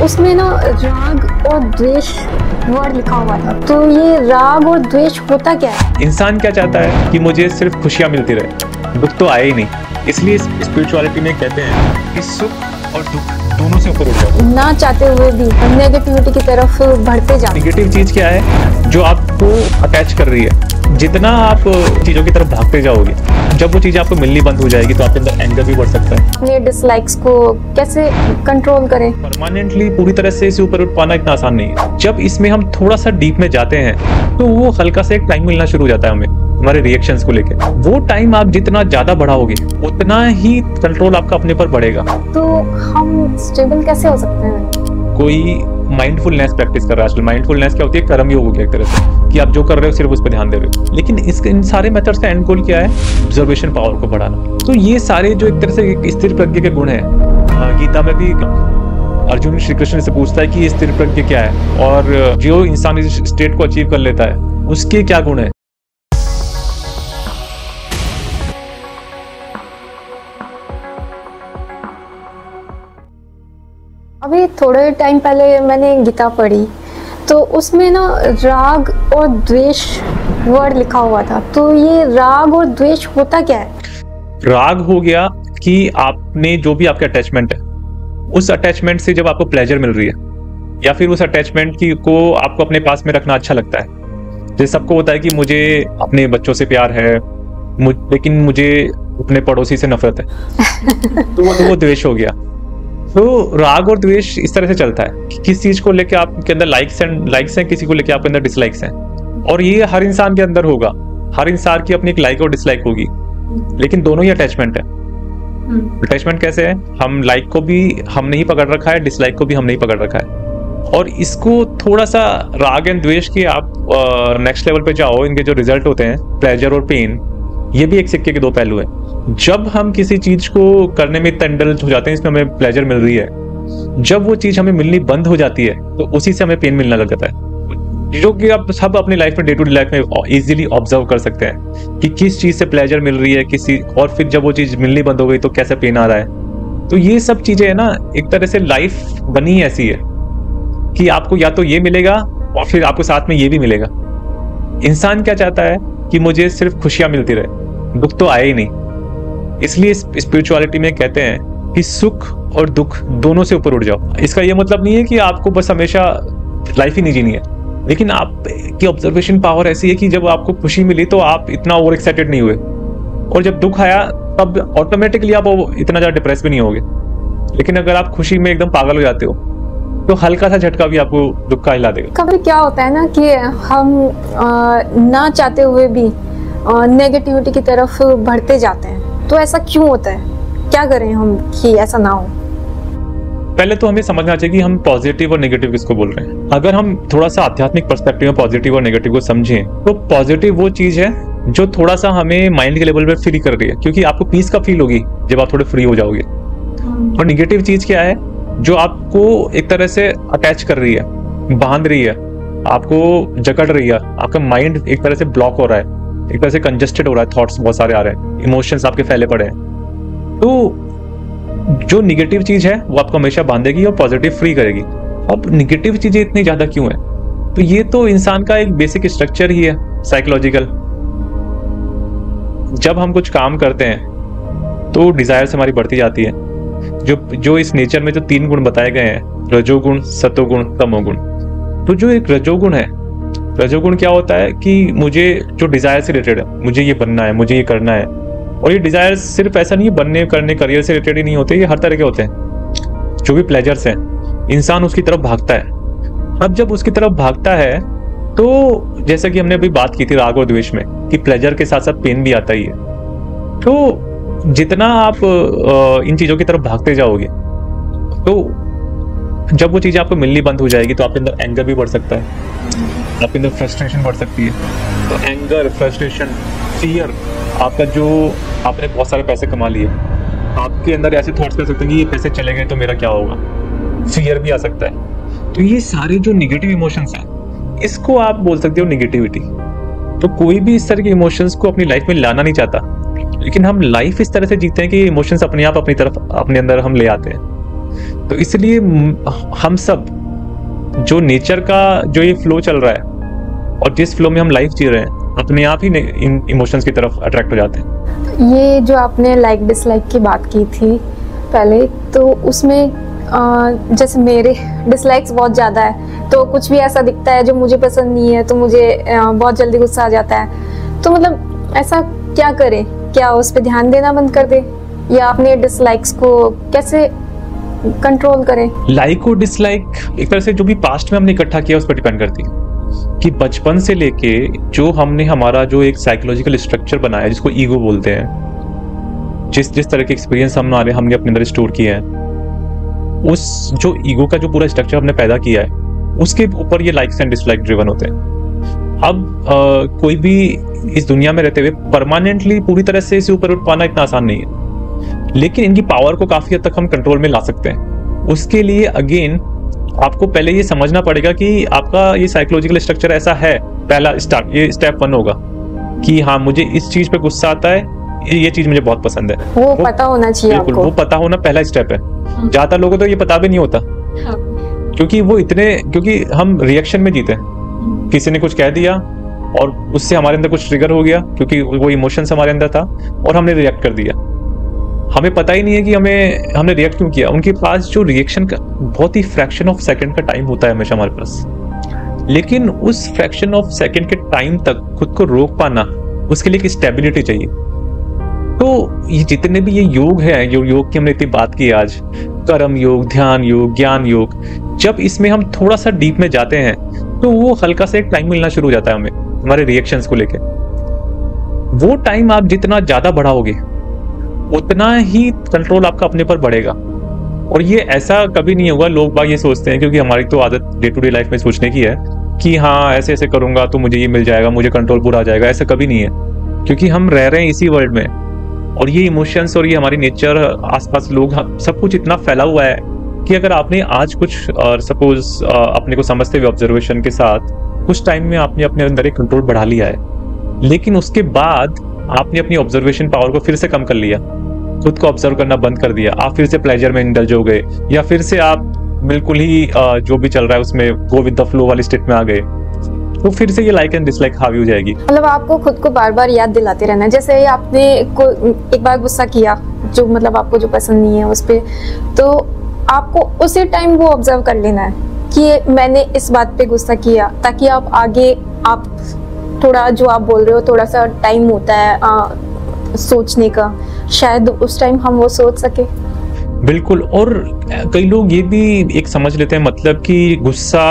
उसमें ना राग और द्वेष वर्ड लिखा हुआ था। तो ये राग और द्वेष होता क्या है? इंसान क्या चाहता है कि मुझे सिर्फ खुशियां मिलती रहे, दुख तो आए ही नहीं। इसलिए स्पिरिचुअलिटी में कहते हैं कि सुख और दुख दोनों से ऊपर उठ जाओ। ना चाहते हुए भी नेगेटिविटी की तरफ बढ़ते जाते। नेगेटिव चीज क्या है जो आपको अटैच कर रही है। जितना आप चीजों की तरफ भागते जाओगे, जब वो चीज आपको मिलनी बंद हो जाएगी तो आपके अंदर एंगर भी बढ़ सकता है। ये डिसलाइक्स को कैसे कंट्रोल करें? परमानेंटली पूरी तरह से इसे ऊपर उठ पाना इतना आसान नहीं है। जब इसमें हम थोड़ा सा डीप में जाते हैं तो वो हल्का सा एक टाइम मिलना शुरू हो जाता है हमें, हमारे रिएक्शंस को लेके। वो टाइम आप जितना ज्यादा बढ़ाओगे उतना ही कंट्रोल आपका अपने पर बढ़ेगा। तो हम स्टेबल कैसे हो सकते हैं? कोई माइंडफुलनेस प्रैक्टिस कर रहा है। आजकल माइंडफुलनेस क्या होती है? कर्म योग हो गया एक तरह से, कि आप जो कर रहे हो सिर्फ उस पर ध्यान दे रहे हो। लेकिन इन सारे मेथड्स का एंड गोल क्या है? ऑब्जर्वेशन पावर को बढ़ाना। तो ये सारे जो एक तरह से स्थिर प्रज्ञ के गुण हैं, गीता में भी अर्जुन श्री कृष्ण से पूछता है कि ये स्थिर प्रज्ञ क्या है, और जो इंसान इस स्टेट को अचीव कर लेता है उसके क्या गुण है। अभी थोड़े टाइम पहले मैंने गीता पढ़ी, तो उसमें ना राग और द्वेष वर्ड लिखा हुआ था। तो ये राग और द्वेष होता क्या है? राग हो गया कि आपने जो भी आपके अटैचमेंट है, उस अटैचमेंट से जब आपको प्लेजर मिल रही है, या फिर उस अटैचमेंट की को आपको अपने पास में रखना अच्छा लगता है। जैसे सबको होता है कि मुझे अपने बच्चों से प्यार है, लेकिन मुझे अपने पड़ोसी से नफरत है तो वो द्वेष हो गया। तो राग और द्वेष इस तरह से चलता है कि किस चीज को लेके आपके अंदर लाइक्स हैं, किसी को लेके आपके अंदर डिसलाइक्स हैं, और ये हर इंसान के अंदर होगा। हर इंसान की अपनी एक लाइक और डिसलाइक होगी, लेकिन दोनों ही अटैचमेंट है। अटैचमेंट कैसे है? हम लाइक को भी हमने ही पकड़ रखा है, डिसलाइक को भी हमने ही पकड़ रखा है। और इसको थोड़ा सा राग एंड द्वेष के आप नेक्स्ट लेवल पे जाओ, इनके जो रिजल्ट होते हैं प्लेजर और पेन, ये भी एक सिक्के के दो पहलू हैं। जब हम किसी चीज को करने में इतना इंडल्ज हो जाते हैं, इसमें हमें प्लेजर मिल रही है, जब वो चीज हमें मिलनी बंद हो जाती है तो उसी से हमें पेन मिलने लग जाता है। जो कि आप सब अपनी लाइफ में, डे टू डे लाइफ में इजीली ऑब्जर्व कर सकते हैं कि किस चीज से प्लेजर मिल रही है किसी, और फिर जब वो चीज मिलनी बंद हो गई तो कैसे पेन आ रहा है। तो ये सब चीजें है ना, एक तरह से लाइफ बनी ऐसी है कि आपको या तो ये मिलेगा और फिर आपको साथ में ये भी मिलेगा। इंसान क्या चाहता है कि मुझे सिर्फ खुशियां मिलती रहे, दुख तो आए ही नहीं। इसलिए स्पिरिचुअलिटी में कहते हैं कि सुख और दुख दोनों से ऊपर उठ जाओ। इसका ये मतलब नहीं है कि आपको बस हमेशा लाइफ ही नहीं जीनी है, लेकिन आपकी ऑब्जर्वेशन पावर ऐसी है कि जब आपको खुशी मिली तो आप इतना ओवर एक्साइटेड नहीं हुए, और जब दुख आया तब ऑटोमेटिकली आप इतना ज्यादा डिप्रेस भी नहीं होगे। लेकिन अगर आप खुशी में एकदम पागल हो जाते हो तो हल्का सा झटका भी आपको दुख का हिला देगा। कभी क्या होता है ना कि हम ना चाहते हुए भी नेगेटिविटी की तरफ बढ़ते जाते हैं। तो ऐसा क्यों होता है? क्या करें हम कि ऐसा ना हो? पहले तो हमें समझना चाहिए कि हम पॉजिटिव और नेगेटिव किसको बोल रहे हैं। अगर हम थोड़ा सा आध्यात्मिक पर्सपेक्टिव में पॉजिटिव और नेगेटिव को समझें, तो पॉजिटिव वो चीज है जो थोड़ा सा हमें माइंड के लेवल पे फ्री कर रही है, क्योंकि आपको पीस का फील होगी जब आप थोड़े फ्री हो जाओगे। और नेगेटिव चीज क्या है? जो आपको एक तरह से अटैच कर रही है, बांध रही है, आपको जकड़ रही है। आपका माइंड एक तरह से ब्लॉक हो रहा है, एक तरह से कंजेस्टेड हो रहा है, थॉट्स बहुत सारे आ रहे हैं, इमोशंस आपके फैले पड़े हैं। तो जो निगेटिव चीज है वो आपको हमेशा बांधेगी और पॉजिटिव फ्री करेगी। अब निगेटिव चीजें इतनी ज्यादा क्यों है? तो ये तो इंसान का एक बेसिक स्ट्रक्चर ही है, साइकोलॉजिकल। जब हम कुछ काम करते हैं तो डिजायर्स हमारी बढ़ती जाती है। जो इस नेचर में जो 3 गुण बताए गए हैं, रजोगुण, सतोगुण, तमोगुण। तो जो एक रजोगुण है, रजोगुण क्या होता है कि मुझे जो डिजायर से रिलेटेड है, मुझे ये बनना है, मुझे ये करना है। और ये डिजायर सिर्फ ऐसा नहीं है बनने करने करियर से रिलेटेड ही नहीं होते, ये हर तरह के होते हैं। जो भी प्लेजर्स हैं, इंसान उसकी तरफ भागता है। अब जब उसकी तरफ भागता है तो जैसा कि हमने अभी बात की थी राग और द्वेष में, कि प्लेजर के साथ साथ पेन भी आता ही है। तो जितना आप इन चीजों की तरफ भागते जाओगे, तो जब वो चीजें आपको मिलनी बंद हो जाएगी तो आपके अंदर एंगर भी बढ़ सकता है, आपके अंदर फ्रस्ट्रेशन बढ़ सकती है। तो एंगर, फ्रस्ट्रेशन, फियर, आपका जो आपने बहुत सारे पैसे कमा लिए, आपके अंदर ऐसे थॉट्स कर सकते हैं कि ये पैसे चले गए तो मेरा क्या होगा, फियर भी आ सकता है। तो ये सारे जो निगेटिव इमोशंस हैं, इसको आप बोल सकते हो निगेटिविटी। तो कोई भी इस तरह के इमोशंस को अपनी लाइफ में लाना नहीं चाहता, लेकिन हम लाइफ इस तरह से जीते हैं कि इमोशंस अपने आप अपनी तरफ अपने अंदर हम ले आते हैं। तो इसलिए हम सब जो नेचर का जो ये फ्लो चल रहा है और जिस फ्लो में हम लाइफ जी रहे हैं, अपने आप ही इन इमोशंस की तरफ अट्रैक्ट हो जाते हैं। ये जो आपने लाइक डिसलाइक की बात की थी पहले, तो उसमें जैसे मेरे डिसलाइक्स बहुत ज़्यादा है, तो कुछ भी ऐसा दिखता है जो मुझे पसंद नहीं है तो मुझे बहुत जल्दी गुस्सा आ जाता है। तो मतलब ऐसा क्या करें? क्या उस पर ध्यान देना बंद कर दे, या अपने डिसलाइक्स को कैसे कंट्रोल करें? लाइक और डिसलाइक एक तरह से जो भी पास्ट में हमने इकट्ठा किया उस पर डिपेंड करती है कि बचपन से लेके जो हमने हमारा जो एक साइकोलॉजिकल स्ट्रक्चर बनाया जिसको ईगो बोलते हैं, जिस तरह के एक्सपीरियंस हमने अपने अंदर स्टोर किया है, उस जो ईगो का जो पूरा स्ट्रक्चर हमने पैदा किया है उसके ऊपर ये लाइक्स एंड डिसलाइक ड्रिवन होते हैं। अब कोई भी इस दुनिया में रहते हुए परमानेंटली पूरी तरह से इसे ऊपर उठ पाना इतना आसान नहीं है, लेकिन इनकी पावर को काफी हद तक हम कंट्रोल में ला सकते हैं। उसके लिए अगेन आपको पहले ये समझना पड़ेगा कि आपका ये साइकोलॉजिकल स्ट्रक्चर ऐसा है। पहला ये स्टेप 1 होगा कि हाँ, मुझे इस चीज पे गुस्सा आता है, ये चीज मुझे बहुत पसंद है। वो पता होना चाहिए आपको। वो पता होना पहला स्टेप है। ज्यादातर लोगों को तो ये पता भी नहीं होता, क्योंकि हम रिएक्शन में जीते हैं। किसी ने कुछ कह दिया और उससे हमारे अंदर कुछ ट्रिगर हो गया, क्योंकि वो इमोशंस हमारे अंदर था और हमने रिएक्ट कर दिया। हमें पता ही नहीं है कि हमने रिएक्ट क्यों किया। उनके पास जो रिएक्शन का बहुत ही फ्रैक्शन ऑफ सेकंड का टाइम होता है हमेशा हमारे पास, लेकिन उस फ्रैक्शन ऑफ सेकंड के टाइम तक खुद को रोक पाना, उसके लिए एक स्टेबिलिटी चाहिए। तो ये जितने भी ये योग है, योग की हमने इतनी बात की आज, कर्म योग, ध्यान योग, ज्ञान योग, जब इसमें हम थोड़ा सा डीप में जाते हैं तो वो हल्का सा एक टाइम मिलना शुरू हो जाता है हमें हमारे रिएक्शंस को लेके। वो टाइम आप जितना ज्यादा बढ़ाओगे उतना ही कंट्रोल आपका अपने पर बढ़ेगा। और ये ऐसा कभी नहीं होगा, लोग बाग ये सोचते हैं, क्योंकि हमारी तो आदत डे टू डे लाइफ में सोचने की है कि हाँ ऐसे ऐसे करूंगा तो मुझे ये मिल जाएगा, मुझे कंट्रोल पूरा आ जाएगा। ऐसा कभी नहीं है, क्योंकि हम रह रहे हैं इसी वर्ल्ड में और ये इमोशंस और ये हमारी नेचर, आसपास लोग, सब कुछ इतना फैला हुआ है कि अगर आपने आज कुछ सपोज अपने को समझते हुए ऑब्जर्वेशन के साथ कुछ टाइम में आपने अपने अंदर एक कंट्रोल बढ़ा लिया है, लेकिन उसके बाद आपने अपनी ऑब्जर्वेशन पावर को फिर से कम कर लिया, खुद को ऑब्जर्व करना बंद कर दिया, आप फिर से प्लेजर में इंडल्ज हो गए, या फिर से आप बिल्कुल ही जो भी चल रहा है उसमें गो विद द फ्लो वाली स्टेट में आ गए, तो फिर से ये लाइक एंड डिसलाइक हावी हो जाएगी। मतलब आपको खुद को बार बार याद दिलाते रहना है। जैसे आपने एक बार गुस्सा किया, जो मतलब आपको जो पसंद नहीं है उस पे, तो आपको उसी टाइम वो ऑब्जर्व कर लेना है कि मैंने इस बात पे गुस्सा किया, ताकि आप आगे आप थोड़ा, जो आप बोल रहे हो, थोड़ा सा टाइम होता है सोचने का, शायद उस टाइम हम वो सोच सके। बिल्कुल। और कई लोग ये भी एक समझ लेते हैं मतलब कि गुस्सा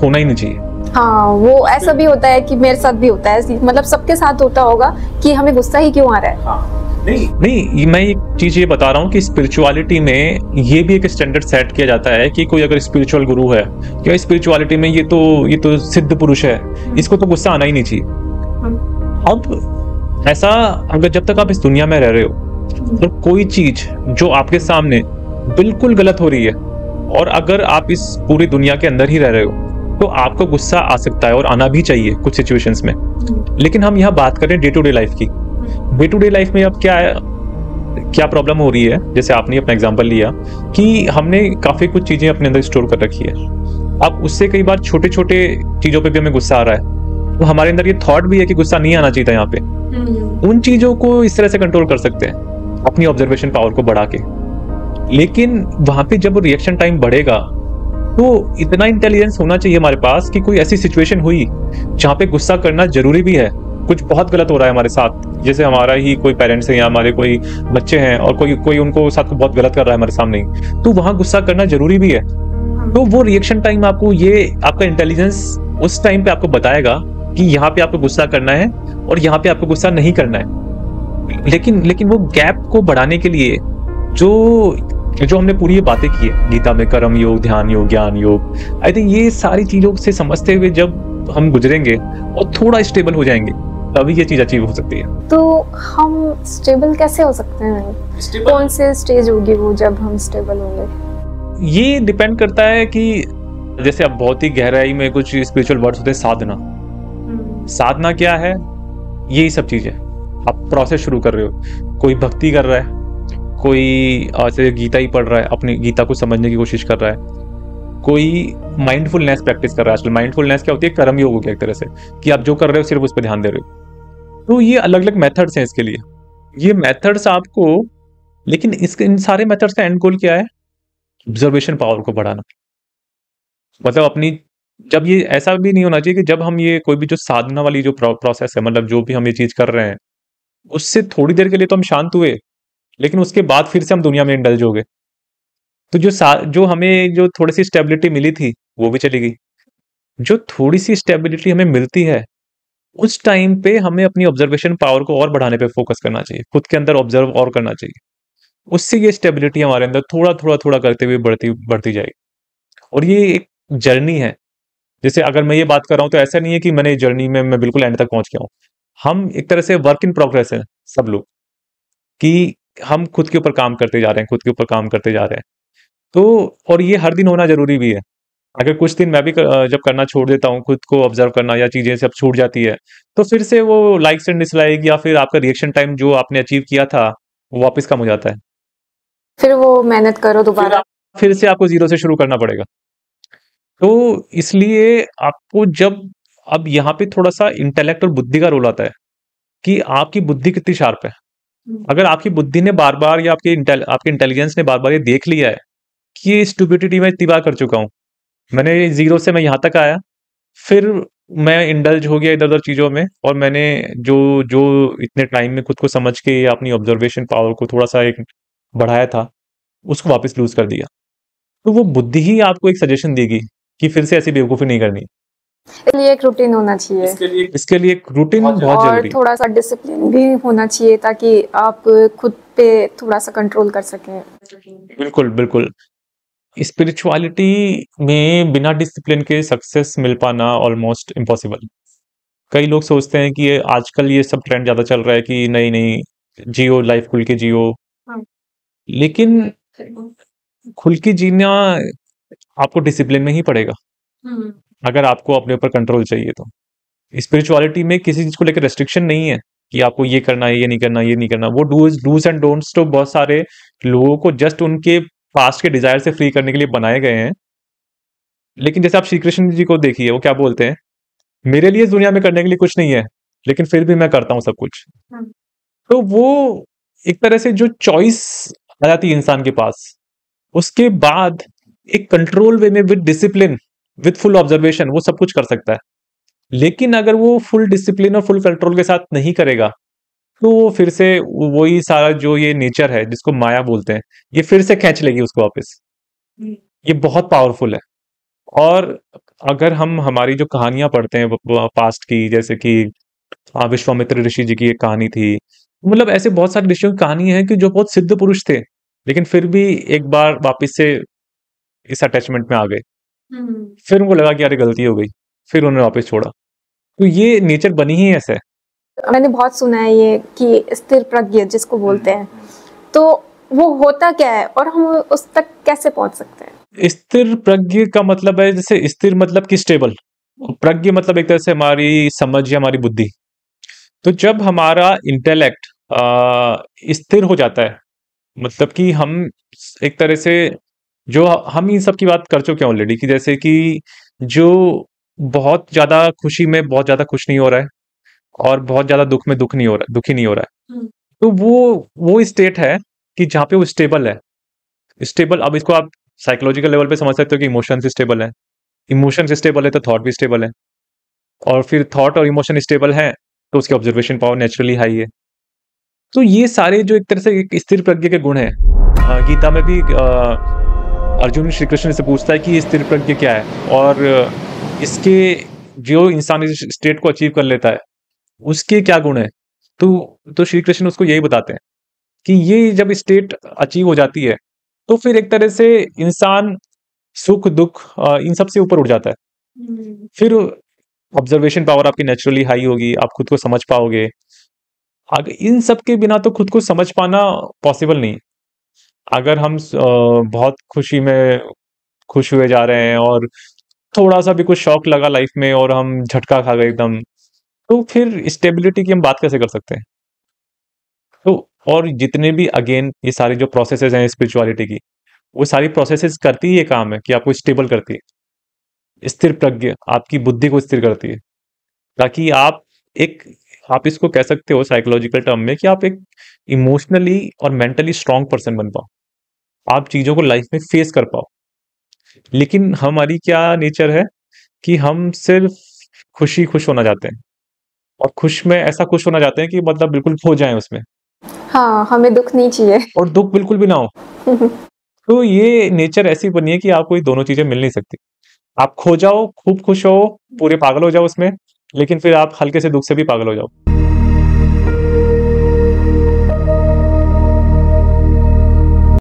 होना ही नहीं चाहिए। हाँ, वो ऐसा भी होता है कि मेरे साथ भी होता है, मतलब सबके साथ होता होगा कि हमें गुस्सा ही क्यों आ रहा है। हाँ। नहीं, मैं एक चीज ये बता रहा हूँ कि स्पिरिचुअलिटी में ये भी एक स्टैंडर्ड सेट किया जाता है कि कोई अगर स्पिरिचुअल गुरु है या स्पिरिचुअलिटी में ये तो सिद्ध पुरुष है, इसको तो गुस्सा आना ही नहीं चाहिए। अब ऐसा, अगर जब तक आप इस दुनिया में रह रहे हो तो कोई चीज जो आपके सामने बिल्कुल गलत हो रही है, और अगर आप इस पूरी दुनिया के अंदर ही रह रहे हो, तो आपको गुस्सा आ सकता है और आना भी चाहिए कुछ सिचुएशंस में। लेकिन हम यहाँ बात करें डे टू डे लाइफ की। डे टू डे लाइफ में अब क्या प्रॉब्लम हो रही है, जैसे आपने अपना एग्जांपल लिया कि हमने काफी कुछ चीजें अपने अंदर स्टोर कर रखी है। अब उससे कई बार छोटे छोटे चीजों पे भी हमें गुस्सा आ रहा है, तो हमारे अंदर ये थॉट भी है कि गुस्सा नहीं आना चाहिए था यहाँ पे। उन चीजों को इस तरह से कंट्रोल कर सकते हैं अपनी ऑब्जर्वेशन पावर को बढ़ा के। लेकिन वहां पे जब रिएक्शन टाइम बढ़ेगा तो इतना इंटेलिजेंस होना चाहिए हमारे पास कि कोई ऐसी सिचुएशन हुई जहाँ पे गुस्सा करना जरूरी भी है, कुछ बहुत गलत हो रहा है हमारे साथ, जैसे हमारा ही कोई पेरेंट्स है या हमारे कोई बच्चे हैं और कोई उनको साथ को बहुत गलत कर रहा है हमारे सामने, तो वहां गुस्सा करना जरूरी भी है। तो वो रिएक्शन टाइम आपको, ये आपका इंटेलिजेंस उस टाइम पे आपको बताएगा कि यहाँ पे आपको गुस्सा करना है और यहाँ पे आपको गुस्सा नहीं करना है। लेकिन वो गैप को बढ़ाने के लिए जो हमने पूरी ये बातें की है गीता में, कर्म योग, ध्यान योग, ज्ञान योग, आई थिंक ये सारी चीजों से समझते हुए जब हम गुजरेंगे और थोड़ा स्टेबल हो जाएंगे, तभी ये चीज अचीव हो सकती है। तो हम स्टेबल कैसे हो सकते हैं? कौन से स्टेज होगी वो जब हम स्टेबल होंगे? ये डिपेंड करता है कि जैसे अब बहुत ही गहराई में कुछ स्पिरिचुअल वर्ड्स होते हैं, साधना। साधना क्या है? यही सब चीजें आप प्रोसेस शुरू कर रहे हो। कोई भक्ति कर रहा है, कोई ऐसे गीता ही पढ़ रहा है, अपनी गीता को समझने की कोशिश कर रहा है, कोई माइंडफुलनेस प्रैक्टिस कर रहा है। आजकल माइंडफुलनेस क्या होती है? कर्म योग हो गया एक तरह से, कि आप जो कर रहे हो सिर्फ उस पर ध्यान दे रहे हो। तो ये अलग अलग मेथड्स हैं इसके लिए, ये मेथड्स आपको, लेकिन इसके इन सारे मेथड्स का एंड गोल क्या है? ऑब्जर्वेशन पावर को बढ़ाना। मतलब अपनी, जब ये ऐसा भी नहीं होना चाहिए कि जब हम ये कोई भी जो साधना वाली जो प्रोसेस है, मतलब जो भी हम ये चीज कर रहे हैं, उससे थोड़ी देर के लिए तो हम शांत हुए, लेकिन उसके बाद फिर से हम दुनिया में इंडल्ज हो गए। तो जो हमें जो थोड़ी सी स्टेबिलिटी मिली थी वो भी चली गई। जो थोड़ी सी स्टेबिलिटी हमें मिलती है, उस टाइम पे हमें अपनी ऑब्जर्वेशन पावर को और बढ़ाने पे फोकस करना चाहिए, खुद के अंदर ऑब्जर्व और करना चाहिए। उससे ये स्टेबिलिटी हमारे अंदर थोड़ा थोड़ा थोड़ा करते हुए बढ़ती बढ़ती जाएगी। और ये एक जर्नी है। जैसे अगर मैं ये बात कर रहा हूँ तो ऐसा नहीं है कि मैंने जर्नी में मैं बिल्कुल एंड तक पहुंच गया हूँ। हम एक तरह से वर्क इन प्रोग्रेस है सब लोग, कि हम खुद के ऊपर काम करते जा रहे हैं, खुद के ऊपर काम करते जा रहे हैं। तो और ये हर दिन होना जरूरी भी है। अगर कुछ दिन मैं भी जब करना छोड़ देता हूँ, खुद को ऑब्जर्व करना या चीजें सब छूट जाती है, तो फिर से वो लाइक्स एंड डिसलाइक या फिर आपका रिएक्शन टाइम जो आपने अचीव किया था वो वापस कम हो जाता है। फिर वो मेहनत करो दोबारा। फिर से आपको जीरो से शुरू करना पड़ेगा। तो इसलिए आपको जब, अब यहाँ पे थोड़ा सा इंटेलेक्ट और बुद्धि का रोल आता है कि आपकी बुद्धि कितनी शार्प है। अगर आपकी बुद्धि ने बार बार या आपके इंटेलिजेंस ने बार बार ये देख लिया है कि ये स्टुपिडिटी मैं इतनी बार कर चुका हूँ, मैंने जीरो से मैं यहाँ तक आया, फिर मैं इंडल्ज हो गया इधर उधर चीजों में, और मैंने जो जो इतने टाइम में खुद को समझ के अपनी ऑब्जर्वेशन पावर को थोड़ा सा एक बढ़ाया था, उसको वापस लूज कर दिया। तो वो बुद्धि ही आपको एक सजेशन देगी कि फिर से ऐसी बेवकूफी नहीं करनी। इसलिए एक रूटीन होना चाहिए, इसके लिए एक रूटीन बहुत और जरूरी है। थोड़ा सा डिसिप्लिन भी होना चाहिए ताकि आप खुद पे थोड़ा सा कंट्रोल कर सकें। बिल्कुल बिल्कुल। स्पिरिचुअलिटी में बिना डिसिप्लिन के सक्सेस मिल पाना ऑलमोस्ट इम्पॉसिबल। कई लोग सोचते हैं कि ये आजकल ये सब ट्रेंड ज्यादा चल रहा है कि नहीं नहीं, जियो लाइफ खुल के जियो। हाँ। लेकिन खुल के जीना आपको डिसिप्लिन में ही पड़ेगा, अगर आपको अपने ऊपर कंट्रोल चाहिए तो। स्पिरिचुअलिटी में किसी चीज को लेकर रेस्ट्रिक्शन नहीं है कि आपको ये करना है, ये नहीं करना, ये नहीं करना। वो डूज एंड डोंट्स तो बहुत सारे लोगों को जस्ट उनके पास्ट के डिजायर से फ्री करने के लिए बनाए गए हैं। लेकिन जैसे आप श्री कृष्ण जी को देखिए, वो क्या बोलते हैं, मेरे लिए इस दुनिया में करने के लिए कुछ नहीं है, लेकिन फिर भी मैं करता हूँ सब कुछ। तो वो एक तरह से जो चॉइस आ जाती है इंसान के पास, उसके बाद एक कंट्रोल वे में with discipline, with full observation वो सब कुछ कर सकता है। लेकिन अगर वो फुल डिसिप्लिन और फुल कंट्रोल के साथ नहीं करेगा, तो वो फिर से वही सारा जो ये नेचर है जिसको माया बोलते हैं, ये फिर से खींच लेगी उसको वापस। ये बहुत पावरफुल है। और अगर हम हमारी जो कहानियां पढ़ते हैं पास्ट की, जैसे कि विश्वामित्र ऋषि जी की एक कहानी थी, मतलब ऐसे बहुत सारे ऋषियों की कहानी है कि जो बहुत सिद्ध पुरुष थे, लेकिन फिर भी एक बार वापस से इस अटैचमेंट में आ गए। फिर उनको लगा कि अरे गलती हो गई, फिर उन्होंने वापस छोड़ा। तो ये नेचर बनी ही ऐसा है। मैंने बहुत सुना है ये कि स्थिर प्रज्ञ जिसको बोलते हैं, तो वो होता क्या है और हम उस तक कैसे पहुंच सकते हैं? स्थिर प्रज्ञ का मतलब है, जैसे स्थिर मतलब कि स्टेबल, प्रज्ञ मतलब एक तरह से हमारी समझ या हमारी बुद्धि। तो जब हमारा इंटेलेक्ट स्थिर हो जाता है, मतलब कि हम एक तरह से, जो हम इन सब की बात कर चुके हैं ऑलरेडी, कि जैसे कि जो बहुत ज्यादा खुशी में बहुत ज्यादा खुश नहीं हो रहा है, और बहुत ज्यादा दुख में दुख नहीं हो रहा है, दुखी नहीं हो रहा है। तो वो स्टेट है कि जहाँ पे वो स्टेबल है। स्टेबल, अब इसको आप साइकोलॉजिकल लेवल पे समझ सकते हो कि इमोशन स्टेबल है, इमोशन स्टेबल है तो थॉट भी स्टेबल है, और फिर थॉट और इमोशन स्टेबल है तो उसकी ऑब्जर्वेशन पावर नेचुरली हाई है। तो ये सारे जो एक तरह से एक स्थिर प्रज्ञ के गुण हैं। गीता में भी अर्जुन श्री कृष्ण से पूछता है कि ये स्थिर प्रज्ञ क्या है, और इसके जो इंसान इस स्टेट को अचीव कर लेता है उसके क्या गुण है। तो श्री कृष्ण उसको यही बताते हैं कि ये जब स्टेट अचीव हो जाती है, तो फिर एक तरह से इंसान सुख दुख इन सब से ऊपर उठ जाता है। फिर ऑब्जर्वेशन पावर आपकी नेचुरली हाई होगी, आप खुद को समझ पाओगे। अगर इन सब के बिना तो खुद को समझ पाना पॉसिबल नहीं। अगर हम बहुत खुशी में खुश हुए जा रहे हैं, और थोड़ा सा भी कुछ शौक लगा लाइफ में और हम झटका खा गए एकदम, तो फिर स्टेबिलिटी की हम बात कैसे कर सकते हैं? तो और जितने भी अगेन ये सारी जो प्रोसेसेस हैं स्पिरिचुअलिटी की, वो सारी प्रोसेसेस करती ही ये काम है कि आपको स्टेबल करती है, स्थिर प्रज्ञ आपकी बुद्धि को स्थिर करती है, ताकि एक आप इसको कह सकते हो साइकोलॉजिकल टर्म में कि आप एक इमोशनली और मेंटली स्ट्रांग पर्सन बन पाओ, आप चीजों को लाइफ में फेस कर पाओ। लेकिन हमारी क्या नेचर है कि हम सिर्फ खुश होना चाहते हैं, और खुश में ऐसा खुश होना चाहते हैं कि मतलब बिल्कुल खो जाएं उसमें, हाँ, हमें दुख नहीं चाहिए। और दुख बिल्कुल भी ना हो। तो ये नेचर ऐसी बनी है कि आपको ये दोनों चीजें मिल नहीं सकती। आप खो जाओ, खूब खुश हो, पूरे पागल हो जाओ उसमें, लेकिन फिर आप हल्के से दुख से भी पागल हो जाओ।